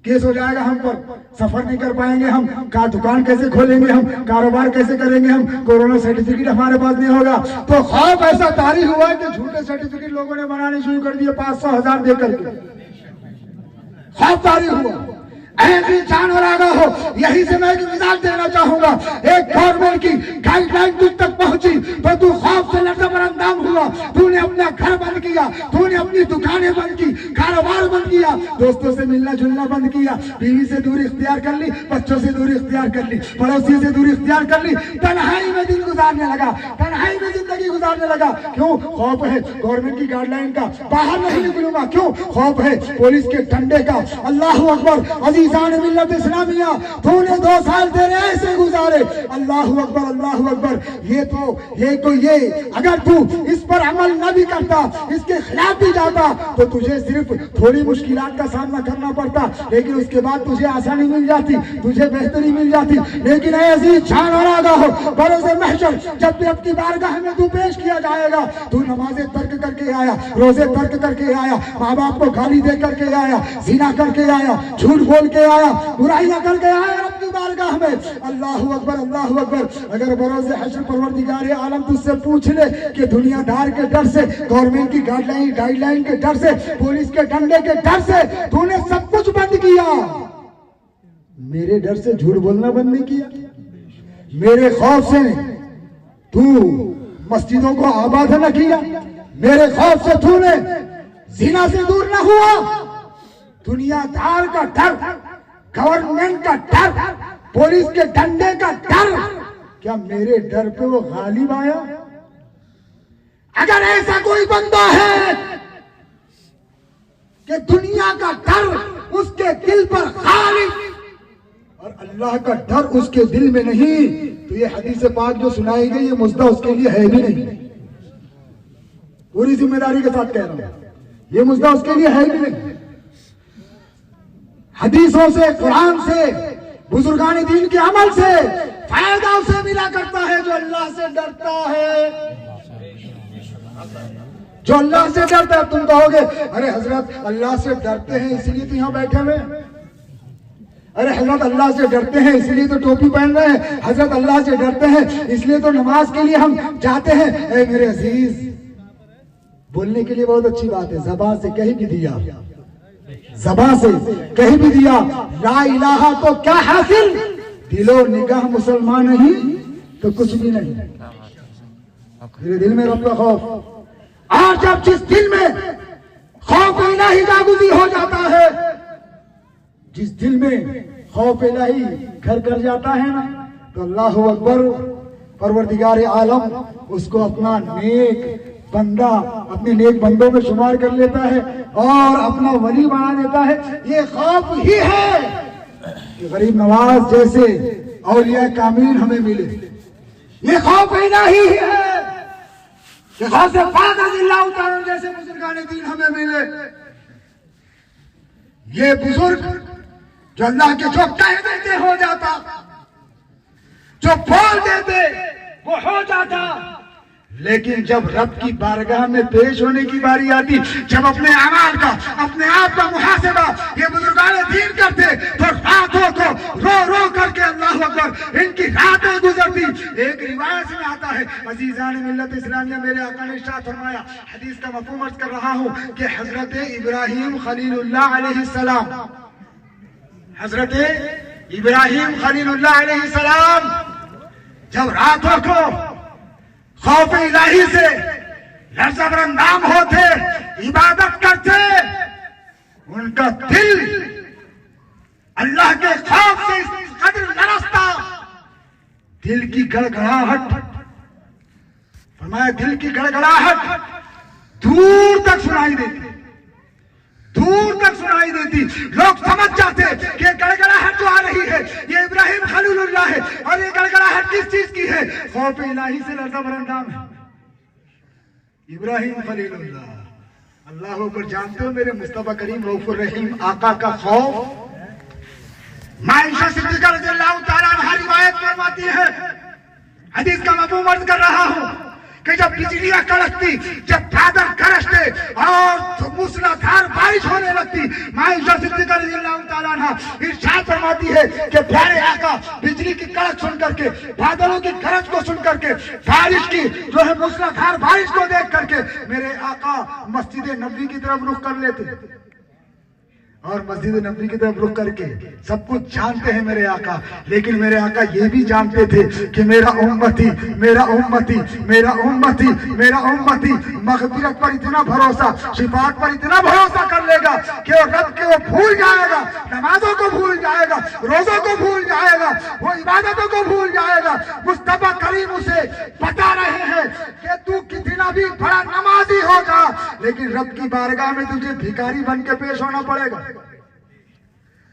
केस हो जाएगा, हम पर सफर नहीं कर पाएंगे, हम का दुकान कैसे खोलेंगे, हम कारोबार कैसे करेंगे, हम कोरोना सर्टिफिकेट हमारे पास नहीं होगा। तो खौफ ऐसा तारी हुआ कि झूठे सर्टिफिकेट लोगों ने बनाने शुरू कर दिए 500,000 देकर के। खौफ तारी हुआ। ऐसी जानवर आगा हो, यही से मैं एक मिसाल देना चाहूंगा। एक गवर्नमेंट की गाइडलाइन तुझ तक पहुंची तो तू खौफ से लर्ज़-ओ-बरअंदाम हुआ, तूने अपना घर बंद किया, तूने अपनी दुकानें बंद की, कारोबार बंद किया, दोस्तों से मिलना जुलना बंद किया, बीवी से दूरी इख्तियार कर ली, बच्चों से दूरी इख्तियार कर ली, पड़ोसी से दूरी इख्तियार कर ली, तन्हाई में दिन गुजारने लगा, तन्हाई में जिंदगी गुजारने लगा। क्यों? खौफ है गवर्नमेंट की गाइडलाइन का, बाहर नहीं निकलूंगा। क्यों? खौफ है पुलिस के डंडे का। अल्लाह अकबर। अजीज़ान मिल्लत इस्लामिया, तूने 2 साल तेरे ऐसे गुजारे। अल्लाह अकबर, अल्लाह अकबर। ये अगर तू इस पर अमल न भी करता, इसके खिलाफ भी जाता, तो तुझे सिर्फ थोड़ी मुश्किलात का सामना करना पड़ता, लेकिन उसके बाद तुझे आसानी मिल जाती, तुझे बेहतरी मिल जाती। लेकिन ऐसी जान और आगा हो, बरोज़े महशर जब भी अपनी बारगाह में तू पेश किया जाएगा, तू नमाज़ें तर्क करके आया, रोजे तर्क करके आया, माँ बाप को गाली दे करके आया, ज़िना करके आया, झूठ बोल के आया, बुराइयां करके आया अपनी बारगाह में। अल्लाह अकबर, अल्लाह अकबर। अगर बरोज़े हश्र परवरदिगार आलम तुझसे पूछ ले कि दुनियादार के डर से, गवर्नमेंट की गाइडलाइन के डर से, पुलिस के डंडे के डर से तूने सब कुछ बंद किया, मेरे डर से झूठ बोलना बंद नहीं किया, मेरे खौफ से तू मस्जिदों को आबाद न किया, मेरे खौफ से तूने ज़िना से दूर न हुआ। दुनियादार का डर, गवर्नमेंट का डर, पुलिस के डंडे का डर, क्या मेरे डर पे वो गालिब आया? अगर ऐसा कोई बंदा है कि दुनिया का डर उसके दिल पर गालिब और अल्लाह का डर उसके दिल में नहीं, तो ये हदीस पाक जो सुनाई गई ये मुद्दा उसके लिए है भी नहीं। पूरी जिम्मेदारी के साथ कह रहा हूं, ये मुद्दा उसके लिए है भी नहीं। हदीसों से, कुरान से, बुजुर्गान दीन के अमल से फायदा उसे मिला करता है जो अल्लाह से डरता है, जो अल्लाह से डरता है। तुम कहोगे अरे हजरत अल्लाह से डरते हैं इसलिए तो यहाँ बैठे हुए, अरे हजरत अल्लाह से डरते हैं इसलिए तो टोपी पहन रहे हैं, हजरत अल्लाह से डरते हैं इसलिए तो नमाज के लिए हम जाते हैं। ए मेरे अजीज, बोलने के लिए बहुत अच्छी बात है, ज़बान से कहीं भी दिया, ज़बान से कहीं भी दिया ला इलाहा तो क्या हासिल, दिलो निगाह मुसलमान नहीं तो कुछ भी नहीं। मेरे दिल में रब का खौफ, और जब जिस दिल में खौफ इलाही जागुज़ी हो जाता है, जिस दिल में खौफ इलाही घर कर जाता है ना, तो अल्लाह अकबर परवरदिगार आलम उसको अपना नेक बंदा, अपने नेक बंदों में शुमार कर लेता है और अपना वली बना देता है। ये खौफ ही है कि गरीब नवाज जैसे औलिया कामिल हमें मिले। ये खौफ इलाही है कि गौसे पाक रज़ियल्लाहु तआला जैसे बुजुर्गान दीन हमें मिले। ये बुजुर्ग जो अल्लाह के जो कह देते हो जाता, जो बोल देते वो हो जाता, लेकिन जब रब की बारगाह में पेश होने की बारी आती, जब अपने अमाल का, अपने आप का मुहासिबा ये बुजुर्गान दीन करते, तो रातों को रो रो करके अल्लाह अकबर इनकी रातें गुजरती। एक रिवायत में आता है, अजीजान मिल्लत इस्लामिया, मेरे आका ने इरशाद फरमाया, हदीस का मफहूम अर्ज कर रहा हूं कि हजरत इब्राहिम खलीलुल्लाह अलैहिस्सलाम, हजरत इब्राहिम खलीलुल्लाह अलैहिस्सलाम जब रातों को खौफ इलाही से लर्ज़बरंदाम होते, इबादत करते, उनका दिल अल्लाह के खौफ से इस कदर लरसता, दिल की गड़गड़ाहट, फरमाया दिल की गड़गड़ाहट दूर तक सुनाई देती, दूर तक सुनाई देती। लोग समझ जाते कि ये गड़गड़ाहट जो आ रही है ये इब्राहिम खलीलुल्लाह है, और ये गड़गड़ाहट किस चीज की है? खौफ इलाही से लर्ज़बरंदाम है इब्राहिम खलीलुल्लाह। अल्लाह पर जानते हो मेरे मुस्तफा करीम रऊफुर रहीम आका का खौफ। आयशा सिद्दीक़ा रज़ियल्लाहु तआला अन्हा रिवायत फरमाती है, हदीस का मफहूम अर्ज कर रहा हूं कि जब बिजलियां कड़कती, जब बादल गरजते और मूसलाधार बारिश होने लगती, आयशा सिद्दीक़ा रज़ियल्लाहु तआला अन्हा इरशाद फरमाती है कि प्यारे आका बिजली की कड़क सुन करके, बादलों की गरज को सुन करके, बारिश की जो है मूसलाधार बारिश को देख करके मेरे आका मस्जिद नबवी की तरफ रुख कर लेते, और मस्जिद नबवी की तरफ रुख करके सब कुछ जानते हैं मेरे आका, लेकिन मेरे आका ये भी जानते थे कि मेरा उम्मती, मेरा उम्मती, मेरा उम्मती, मेरा उम्मती मग़फ़िरत पर इतना भरोसा, शिफाअत पर इतना भरोसा कर लेगा कि वो रब के वो भूल जाएगा, नमाजों को भूल जाएगा, रोजों को भूल जाएगा, वो इबादतों को भूल जाएगा। मुस्तफा करीम उसे बता रहे हैं कि तू कितना भी बड़ा नमाजी हो जा, लेकिन रब की बारगाह में तुझे भिखारी बन के पेश होना पड़ेगा।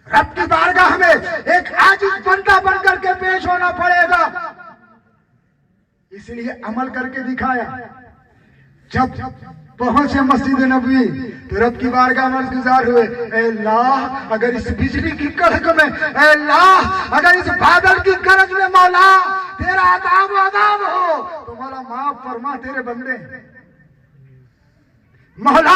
रब की बारगाह में एक आजिज़ बंदा बनकर के पेश होना पड़ेगा। इसलिए अमल करके दिखाया। जब पहुंचे मस्जिद नबवी तो रब की बारगाह में गुजार हुए, ऐ अल्लाह अगर इस बिजली की कड़क में, ऐ अल्लाह अगर इस बादल की गरज में मौला तेरा अज़ाब हो तो मौला माफ फरमा, तेरे बंदे मौला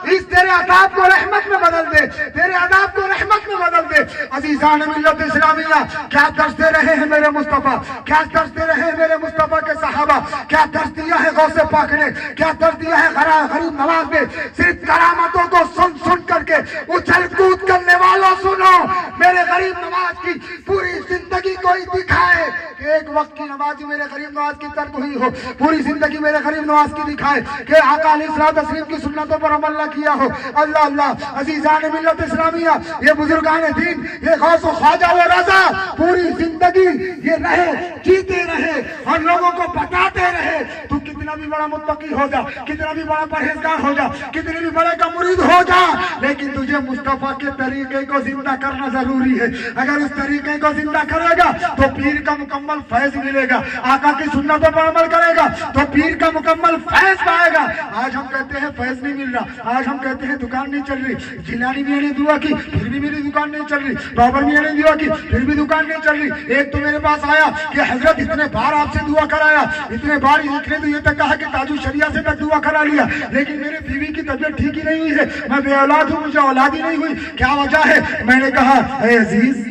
इस तेरे अज़ाब को रहमत में बदल दे, तेरे अज़ाब को रहमत में बदल दे। अज़ीज़ान मिल्लत इस्लामिया, क्या दर्स दे रहे हैं मेरे मुस्तफा, क्या दर्स दे रहे हैं मेरे मुस्तफा के सहाबा, क्या दर्स दिया है गौसे पाक ने, क्या दर्स दिया है गरीब नवाज ने। सिर्फ करामतों को सुन सुन करके उछल कूद करने वालों सुनो, मेरे गरीब नवाज की पूरी जिंदगी कोई दिखाए कि एक वक्त की नमाज मेरे गरीब नवाज की तर्क हुई हो, पूरी जिंदगी मेरे गरीब नवाज की दिखाए कि आका अलैहिस्सलातु वस्सलाम की सुन्नतों पर अमल न किया हो। अल्लाह अल्लाह। अजीजान मिल्लत इस्लामिया, ये बुजुर्गान दीन, ये गौस ख्वाजा व रज़ा पूरी जिंदगी ये रहे, जीते रहे और लोगों को बताते रहे तू कितना भी बड़ा मुत्तकी हो जा, कितना भी बड़ा परहेजगार हो जा, कितने भी बड़े का मुरीद हो जा, लेकिन तुझे मुस्तफा के तरीके को जिंदा करना जरूरी है। अगर उस तरीके को जिंदा करेगा तो पीर का मुकम्मल फैज मिलेगा, आका की सुन्नतों पर अमल करेगा तो पीर का मुकम्मल फैज पाएगा। आज हम कहते हैं फैज नहीं मिल रहा, आज हम कहते हैं दुकान नहीं चल रही, जिलानी मियां ने दुआ की फिर भी मेरी दुकान नहीं चल रही, बाबर मियां ने दुआ की फिर भी दुकान नहीं चल रही। एक तो मेरे पास आया कि हजरत इतने बार आपसे दुआ कराया, इतने बार इसने तो ये तक कहा कि ताजु शरिया से तक दुआ करा लिया, लेकिन मेरे बीवी की तबीयत ठीक ही नहीं हुई है, मैं बेऔलाद हूँ, मुझे औलाद ही नहीं हुई, क्या वजह है? मैंने कहा ऐ अजीज,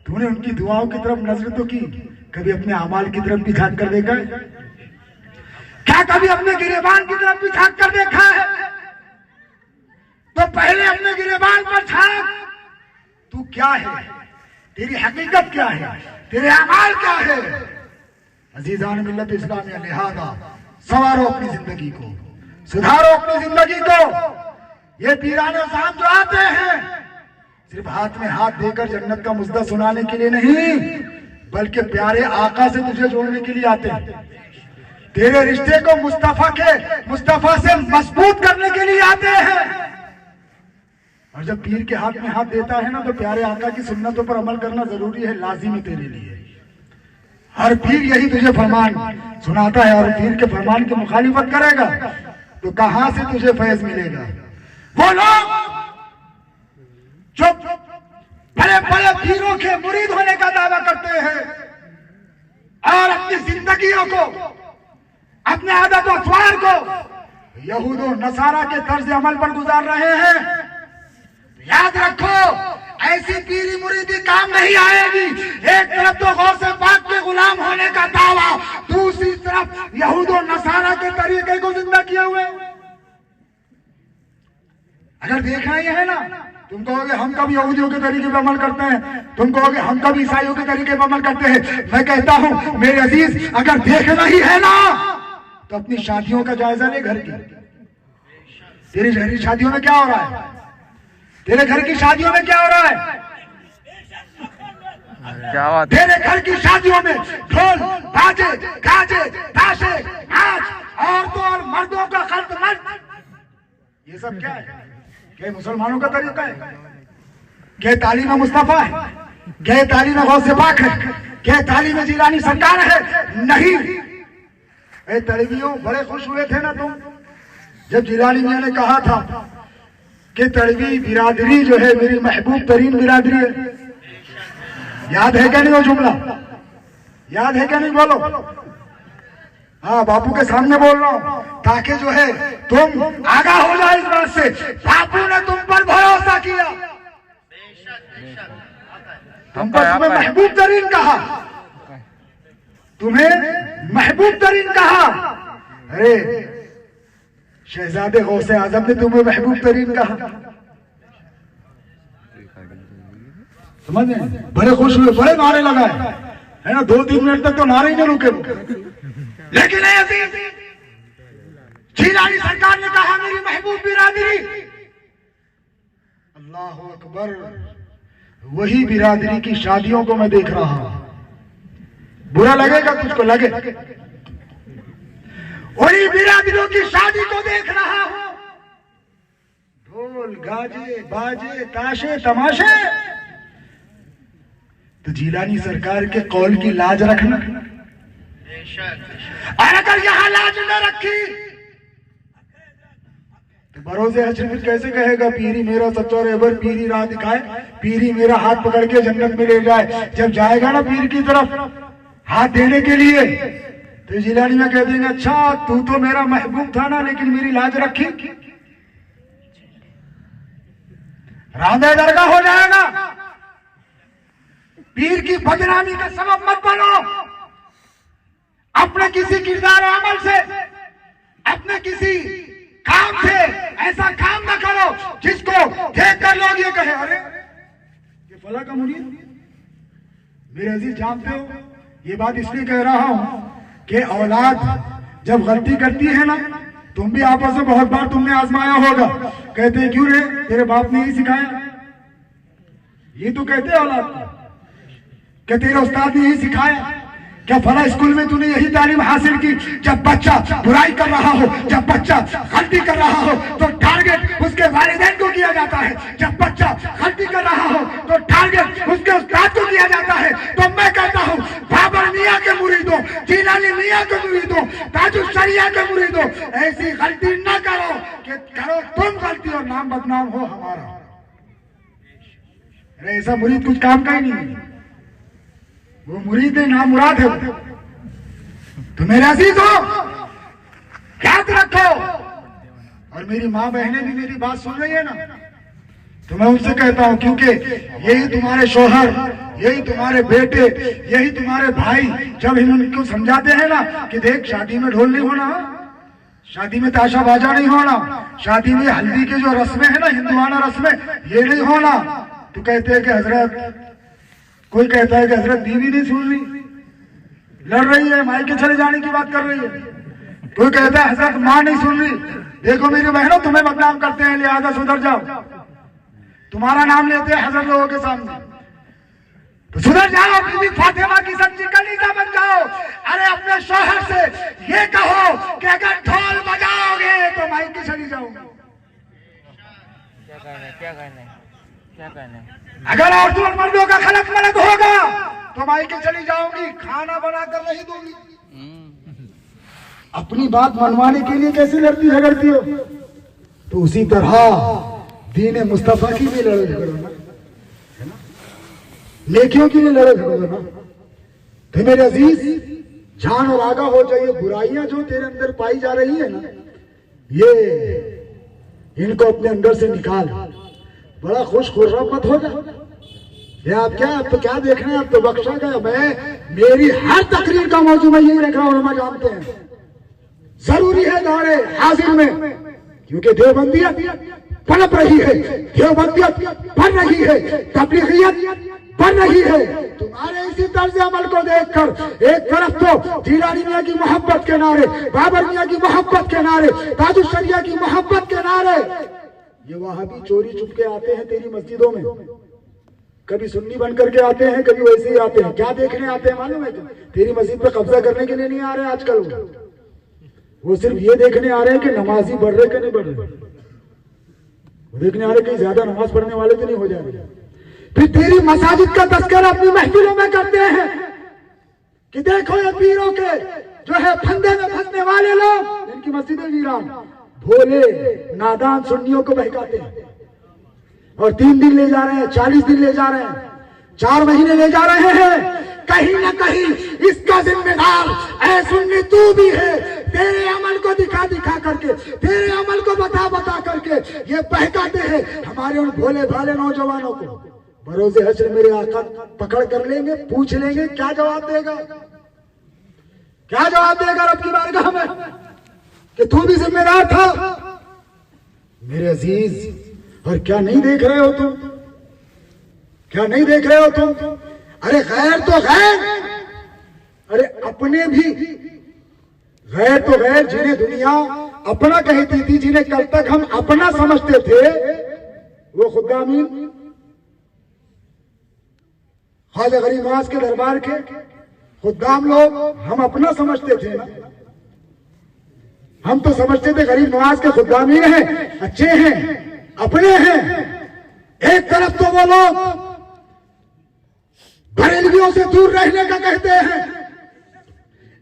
तूने उनकी दुआओं की तरफ नजर तो की, कभी अपने अमाल की तरफ भी झांक कर देखा है? क्या कभी अपने गिरेबान की तरफ भी झांक कर देखा है? तो पहले अपने गिरेबान पर झांक, तू क्या है, तेरी हकीकत क्या है, तेरे अमाल क्या है। अजीजान मिल्लत इस्लामिया, लिहाजा संवारो अपनी जिंदगी को, सुधारो अपनी जिंदगी को। ये पीराने साहब जो आते हैं सिर्फ हाथ में हाथ देकर जन्नत का मुद्दा सुनाने के लिए नहीं, बल्कि प्यारे आका से तुझे जोड़ने के लिए आते हैं। तेरे रिश्ते को मुस्तफा से मजबूत करने के लिए आते हैं। और जब पीर के हाथ में हाथ देता है ना, तो प्यारे आका की सुन्नतों पर अमल करना जरूरी है, लाजिमी तेरे लिए। हर पीर यही तुझे फरमान सुनाता है, और पीर के फरमान की मुखालिफत करेगा तो कहां से तुझे फैज मिलेगा। वो लोग जो बड़े बड़े पीरों के मुरीद होने का दावा करते हैं और अपनी जिंदगियों को, अपने आदत और अतवार को यहूद और नसारा के तर्ज अमल पर गुजार रहे हैं, याद रखो ऐसी पीरी मुरीदी काम नहीं आएगी। एक तरफ तो गौर से पाक के गुलाम होने का दावा, दूसरी तरफ यहूद और नसारा के तरीके को जिंदा किया हुआ है। अगर देखना ही है ना, तुम कहोगे हम कब यहूदियों के तरीके पर अमल करते हैं, तुम कहोगे हम कब ईसाइयों के तरीके पर अमल करते हैं। मैं कहता हूं मेरे अजीज, अगर देखना ही है ना तो अपनी शादियों का जायजा ले, घर की। तेरी शहरी शादियों में क्या हो रहा है, तेरे घर की शादियों में क्या हो रहा है, क्या बात? तेरे घर की शादियों में ढोल बाजे गाजे ताशे नाच, औरतों और मर्दों का खल्त, ये सब क्या है? क्या मुसलमानों का तरीका है? क्या तालीम मुस्तफा है? क्या तालीम गौसे पाक है? क्या तालीम जिलानी सरकार है? नहीं। ए तड़वियों, बड़े खुश हुए थे ना तुम जब जिलानी मियां ने कहा था कि तड़वी बिरादरी जो है मेरी महबूब तरीन बिरादरी है। याद है क्या नहीं वो जुमला? याद है क्या नहीं? बोलो। हाँ, बापू के सामने बोल रहा हूं ताकि जो है तुम आगाह हो जाए इस बात से। बापू ने तुम पर भरोसा किया, तुम पर तुम्हें महबूब तरीन कहा, तुम्हें महबूब तरीन कहा। अरे शहजादे गौसे आजम ने तुम्हें महबूब तरीन कहा, समझ गए? बड़े खुश हुए, बड़े नारे लगाए, है ना? 2-3 मिनट तक तो नारे ही नहीं रुके। लेकिन जिलानी सरकार ने कहा मेरी महबूब बिरादरी। अल्लाह अकबर, वही बिरादरी की शादियों को मैं देख रहा हूं। बुरा लगेगा तुझको, लगे, वही बिरादरियों की शादी को देख रहा हूं। ढोल गाजे बाजे ताशे तमाशे। तो जिलानी सरकार के कौल की लाज रखना, और अगर यहां लाज न रखी तो भरोसे हजरत कैसे कहेगा पीरी मेरा सच्चा रहबर, पीरी राह दिखाए, पीरी मेरा हाथ पकड़ के जन्नत में ले जाए। जब जाएगा ना पीर की तरफ हाथ देने के लिए, तो जिलानी में कह देंगे अच्छा तू तो मेरा महबूब था ना, लेकिन मेरी लाज रखी। रांदे दरगाह हो जाएगा। पीर की बदनामी का सबब मत बनो। अपने किसी किरदार और अमल से, अपने किसी काम से ऐसा काम ना करो जिसको देखकर लोग ये कहे अरे ये फला का मुरीद। मेरे अजीज जानते हो, ये बात इसलिए कह रहा हूं कि औलाद जब गलती करती है ना, तुम भी आपस में बहुत बार तुमने आजमाया होगा। कहते क्यों रे, तेरे बाप ने ही सिखाया। ये तो कहते औलाद को, क्या तेरे उस्ताद ने यही सिखाया? क्या फला स्कूल में तूने यही तालीम हासिल की? जब बच्चा बुराई कर रहा हो, जब बच्चा गलती कर रहा हो तो टारगेट उसके वालिदैन को किया जाता है। जब बच्चा गलती कर रहा हो तो टारगेट उसके उस्ताद को किया जाता है। तो मैं कहता हूँ बाबर मियाँ के मुरीदों, जिलानी मियाँ के मुरीदों, ताजुल शरिया के मुरीदों, ऐसी गलती न करो कि करो तुम गलती और नाम बदनाम हो हमारा। अरे ऐसा मुरीद कुछ काम का ही नहीं, वो मुरीद नामुराद है। तो मेरे अजीज हो, याद रखो। और मेरी माँ बहनें भी मेरी बात सुन रही है ना, तो मैं उनसे कहता हूं क्योंकि यही तुम्हारे शोहर, यही तुम्हारे बेटे, यही तुम्हारे भाई जब इनको समझाते हैं ना कि देख शादी में ढोल नहीं होना, शादी में ताशा बाजा नहीं होना, शादी में हल्दी के जो रस्में है ना, हिंदुआना रस्में, ये नहीं होना, तो कहते हैं कि हजरत, कोई कहता है कि हजरत बीवी नहीं सुन रही, लड़ रही है, मायके चले जाने की बात कर रही है। कोई कहता है हजरत माँ नहीं सुन रही। देखो मेरी बहनों, तुम्हें बदनाम करते हैं, लिहाजा सुधर जाओ। तुम्हारा नाम लेते हैं हजरत लोगों के सामने। तो सुधर जाओ, बीबी फातिमा की सच्ची कलीजा बन जाओ। अरे अपने शौहर से ये कहो कि अगर ढोल बजाओगे तो माइक की चली जाऊंगी। क्या कहना है? अगर औरतों और मर्दों का खलक मलक होगा तो माइक की चली जाऊंगी, खाना बनाकर नहीं दूंगी। अपनी बात मनवाने के लिए कैसे लड़ती झगड़ती हो? तो उसी तरह दीन मुस्तफा की भी लड़ाई झगड़ो ना, है ना? नेकियों के लिए लड़ाई झगड़ो ना। तो मेरे अजीज, जान और आगा हो जाइए, बुराइयां जो तेरे अंदर पाई जा रही है ना, ये इनको अपने अंदर से निकाल। बड़ा खुश खुर्रम मत हो जा। ये आप क्या देख रहे हैं? आप तो बख्शा गया। मेरी हर तकरीर का मौजूद मैं यही रख रहा हूं, जानते हैं जरूरी है दौरे हाजिर में, क्योंकि देवबंदियत पनप रही है, देवबंदियत बढ़ रही है, तबलीगियत बढ़ रही है। तुम्हारे इसी तर्ज अमल को देखकर एक तरफ तो जीलानी मियां की मोहब्बत के नारे, बाबर मियां की मोहब्बत के नारे, ताजुल शरिया की मोहब्बत के नारे, ये वहाबी चोरी चुपके आते हैं तेरी मस्जिदों में। कभी सुन्नी बन करके आते हैं, कभी वैसे ही आते हैं। क्या देखने आते हैं मालूम है? तेरी मस्जिद पे कब्जा करने के लिए नहीं आ रहे आजकल। वो सिर्फ ये देखने आ रहे हैं कि नमाजी बढ़ रहे कि नहीं बढ़ रहे। वो देखने आ रहे कहीं ज्यादा नमाज पढ़ने वाले तो नहीं हो जा रहे। फिर तेरी मसाजिद का तस्करा अपनी महफिलों में करते हैं कि देखो ये पीरों के जो है फंदे में फंसने वाले लोग, इनकी मस्जिदें वीरान, भोले नादान सुन्नियों को बहकाते हैं। और 3 दिन ले जा रहे हैं, 40 दिन ले जा रहे हैं, 4 महीने ले जा रहे हैं। कहीं ना कहीं इसका जिम्मेदार ऐ सुन्नी तू भी है। तेरे अमल को दिखा करके, तेरे अमल को बता करके ये बहकाते हैं हमारे उन भोले भाले नौजवानों को। बरोज़े हश्र मेरे आका पकड़ कर लेंगे, पूछ लेंगे, क्या जवाब देगा? क्या जवाब देगा रब की बारगाह में कि तू भी जिम्मेदार था? मेरे अजीज, और क्या नहीं देख रहे हो तुम? क्या नहीं देख रहे हो तुम? अरे गैर तो गैर, अरे अपने भी गैर तो गैर, जिन्हें दुनिया अपना कहती थी, जिन्हें कल तक हम अपना समझते थे, वो खुदामीन ख्वाजा गरीब नवाज के दरबार के खुदाम लोग हम अपना समझते थे ना। हम तो समझते थे गरीब नवाज के खुदामीन हैं, अच्छे हैं, अपने हैं। एक तरफ तो वो लोग बरेलवियों से दूर रहने का कहते हैं,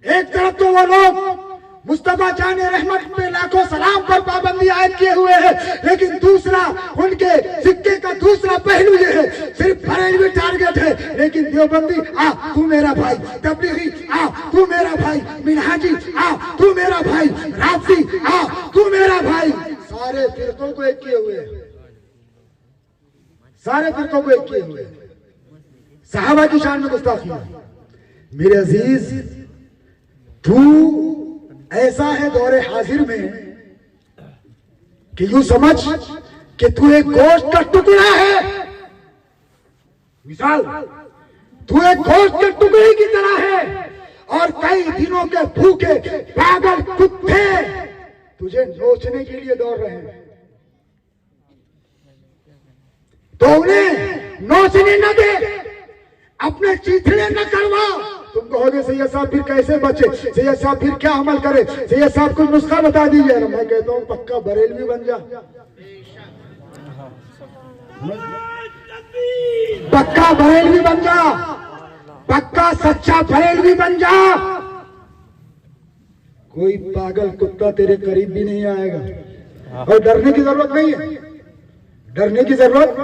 एक तरफ तो वो लोग मुस्तफा जाने रहमत पे लाखों सलाम पर पाबंदी आयद किए हुए हैं, लेकिन दूसरा उनके सिक्के का दूसरा पहलू ये है, सिर्फ बरेलवी टारगेट है, लेकिन देवबंदी आ तू मेरा भाई, तबलीगी आ तू मेरा भाई, मिनहाजी आ तू मेरा भाई, राफी आ तू मेरा भाई। सारे फिरकों को एक किए हुए हैं, सारे फिरकों को एक किए हुए हैं। सहाबा की शान में गुस्ताखी है। मेरे अजीज, तू ऐसा है दौरे हाजिर में कि यूं समझ कि तू एक गोश्त का टुकड़ा है। मिसाल, तू एक गोश्त के टुकड़े की तरह है और कई दिनों के भूखे पागल कुत्ते तुझे नोचने के लिए दौड़ रहे हैं, तो उन्हें नोचने न दे, अपने चीथड़े न करवा। तुम कहोगे सैयद साहब फिर कैसे बचे, सैयद साहब फिर क्या अमल करे, सैयद साहब कुछ नुस्खा बता दीजिए। मैं कहता हूं पक्का बरेलवी बन जा, पक्का बरेलवी बन जा, पक्का सच्चा बरेलवी बन जा। कोई पागल कुत्ता तेरे करीब भी नहीं आएगा। और डरने की जरूरत नहीं है, डरने की जरूरत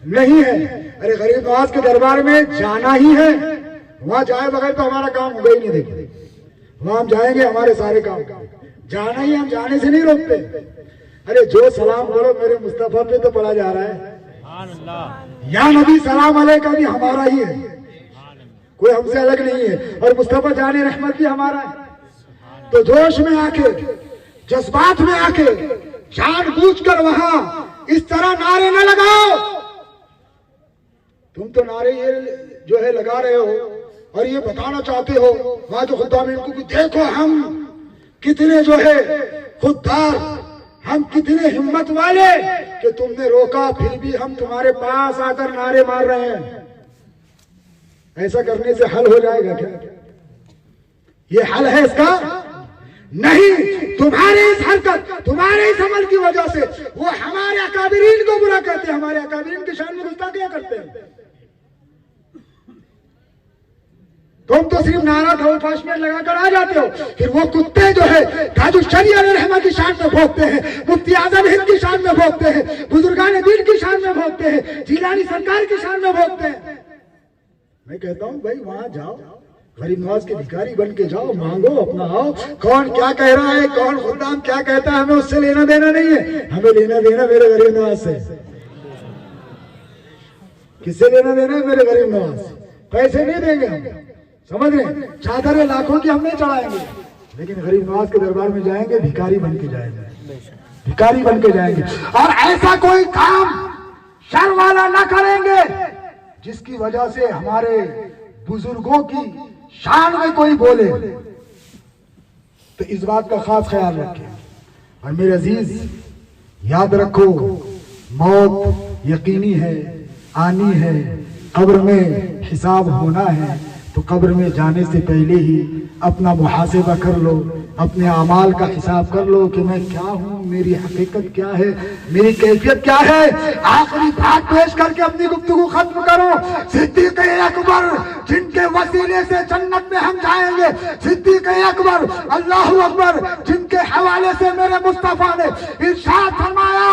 नहीं है। अरे गरीब नवाज के दरबार में जाना ही है, वहां जाए बगैर तो हमारा काम होगा ही नहीं। देखिए वहां हम जाएंगे, हमारे सारे काम जाना ही, हम जाने से नहीं रोकते। अरे जो सलाम बोलो मेरे मुस्तफा पे तो पढ़ा जा रहा है, या नबी सलाम अलैका भी हमारा ही है, कोई हमसे अलग नहीं है, और मुस्तफा जाने रहमत भी हमारा है। तो जोश में आके, जज्बात में आके, जानबूझकर वहां इस तरह नारे न लगाओ। तुम तो नारे ये जो है लगा रहे हो और ये बताना चाहते हो वहां के खुदामीन को कि देखो हम कितने जो है खुददार, हम कितने हिम्मत वाले कि तुमने रोका फिर भी हम तुम्हारे पास आकर नारे मार रहे हैं। ऐसा करने से हल हो जाएगा क्या? ये हल है इसका? नहीं। तुम्हारे इस हरकत, तुम्हारे इस अमल की वजह से वो हमारे अकाबिरीन को बुरा कहते हैं, हमारे अकाबिरीन की शान में गुस्ताखियां करते हैं। तुम तो सिर्फ नारा पाशमेंट लगाकर आ जाते हो, फिर वो कुत्ते जो है ताजुल शरीअह रहमा की शान में भोंकते हैं, मुफ्ती आजम हिंद की शान में भोंकते हैं, बुजुर्गान दीन की शान में भोंकते हैं, जिलानी सरकार की शान में भोंकते हैं। मैं कहता हूं भाई वहां जाओ, गरीब नवाज के भिखारी बन के जाओ, मांगो, अपना आओ। कौन क्या कह रहा है, कौन खुदाम क्या कहता है, हमें उससे लेना देना नहीं है। हमें लेना देना मेरे गरीब नवाज से। किससे लेना देना है? मेरे गरीब नवाज। पैसे नहीं देंगे हम, समझ रहे? चादरें लाखों की हम नहीं चढ़ाएंगे, लेकिन गरीब नवाज के दरबार में जाएंगे, भिखारी बन के जाएंगे, भिखारी बन के जाएंगे। और ऐसा कोई काम शर वाला ना करेंगे जिसकी वजह से हमारे बुजुर्गों की शान में कोई बोले। तो इस बात का खास ख्याल रखें। और मेरे अजीज याद रखो, मौत यकीनी है, आनी है, कब्र में हिसाब होना है। तो कब्र में जाने से पहले ही अपना मुहासिबा कर लो, अपने अमाल का हिसाब कर लो कि मैं क्या हूँ, मेरी हकीकत क्या है, मेरी कैफियत क्या है। आखिरी बात पेश करके अपनी गुफ्तगू खत्म करो। सिद्दीक़ अकबर जिनके वसीले से जन्नत में हम जाएंगे, सिद्दीक़ अकबर अल्लाहु अकबर जिनके हवाले से मेरे मुस्तफा ने इरशाद फरमाया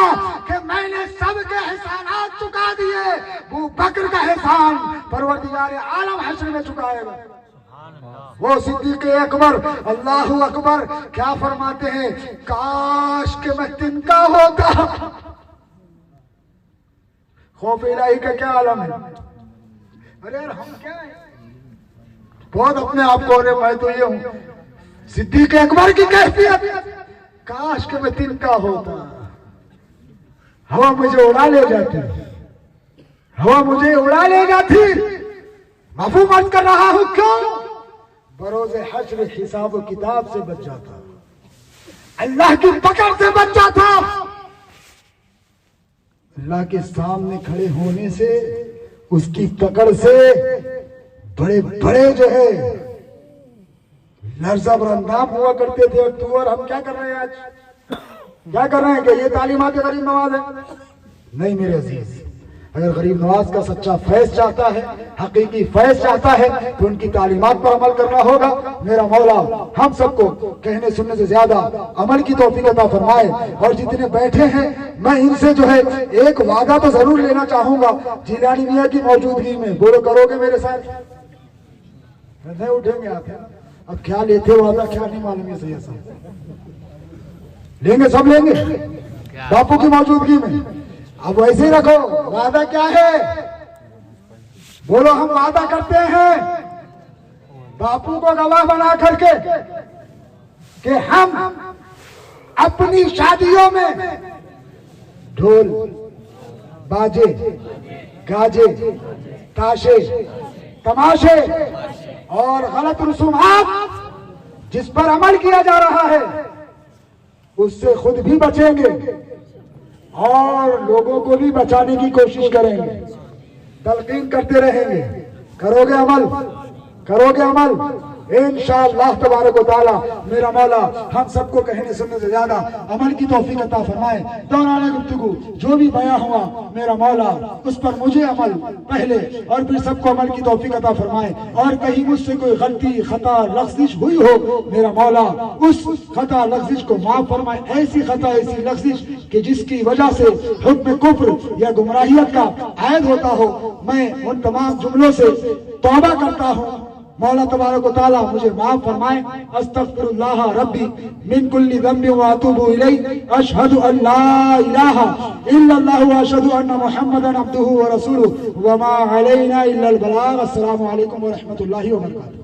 कि मैंने सबके एहसानात चुका दिए, अबू बकर का एहसान परवरदिगार आलम हश्र में चुकाएगा। वो सिद्दीक़ अकबर अल्लाहु अकबर क्या फरमाते हैं, काश के मैं तिनका होता। खौफ इलाही का क्या आलम है। अरे यार हम क्या है, बहुत अपने आप को, अरे मैं तो ये हूं। सिद्दीक़ अकबर की कैफियत, काश के मैं तिनका होता, हवा मुझे उड़ा ले जाती, हवा मुझे उड़ा ले जाती। माफू मत कर रहा हूं, क्यों? बरोज़े हश्र हिसाब किताब से बच जाता, अल्लाह की पकड़ से बच जाता। अल्लाह के सामने खड़े होने से, उसकी पकड़ से बड़े बड़े जो है लर्ज़ा बरंदाम हुआ करते थे। और तू और हम क्या कर रहे हैं आज? क्या कर रहे हैं? कि ये तालीमात गरीब नवाज है? नहीं मेरे अजीज, अगर गरीब नवाज का सच्चा फैज चाहता है, हकीकी फैज चाहता है, तो उनकी तालीमात पर अमल करना होगा। मेरा मौला हम सबको कहने सुनने से ज्यादा अमल की तौफीक अता फरमाए। और जितने बैठे हैं, मैं इनसे जो है एक वादा तो जरूर लेना चाहूंगा जिलानी मियां की मौजूदगी में। बोलो करोगे मेरे साथ? नहीं उठेंगे आप? अब क्या लेते वादा, क्या नहीं मालूम है। सही ऐसा लेंगे, सब लेंगे बापू की मौजूदगी में। अब वैसे ही रखो, वादा क्या है? बोलो हम वादा करते हैं बापू को गवाह बना करके कि हम अपनी शादियों में ढोल, बाजे, गाजे, ताशे, तमाशे और गलत रसूमात जिस पर अमल किया जा रहा है, उससे खुद भी बचेंगे और लोगों को भी बचाने की कोशिश करेंगे, तलकीन करते रहेंगे। करोगे अमल? करोगे अमल? इंशाअल्लाह तबारक व तआला मेरा मौला हम सबको कहने सुनने से ज्यादा अमल की तौफीक अता फरमाए। दौरान गुफ्तगू जो भी बयां हुआ, मेरा मौला उस पर मुझे अमल पहले और फिर सबको अमल की तौफीक अता फरमाए। और कहीं मुझसे कोई गलती, खता, लग़्ज़िश हुई हो, मेरा मौला उस खता लग़्ज़िश को माफ फरमाए। ऐसी खता, ऐसी लग़्ज़िश कि जिसकी वजह से हुक्म कुफ्र या गुमराहियत का आयद होता हो, मैं उन तमाम जुमलों से तौबा करता हूँ। मौला तबारक व तआला मुझे माफ फरमाए। अस्तगफिरुल्लाह रब्बी मिन कुल्ली ज़ंबि व अतूबु इलैहि। अशहदु अल्ला इलाहा इल्लल्लाहु व अशहदु अन्ना मुहम्मदन अब्दुहु व रसूलुहु व मा अलैना इल्लल बलाग। अस्सलामु अलैकुम व रहमतुल्लाहि व बरकातुहू।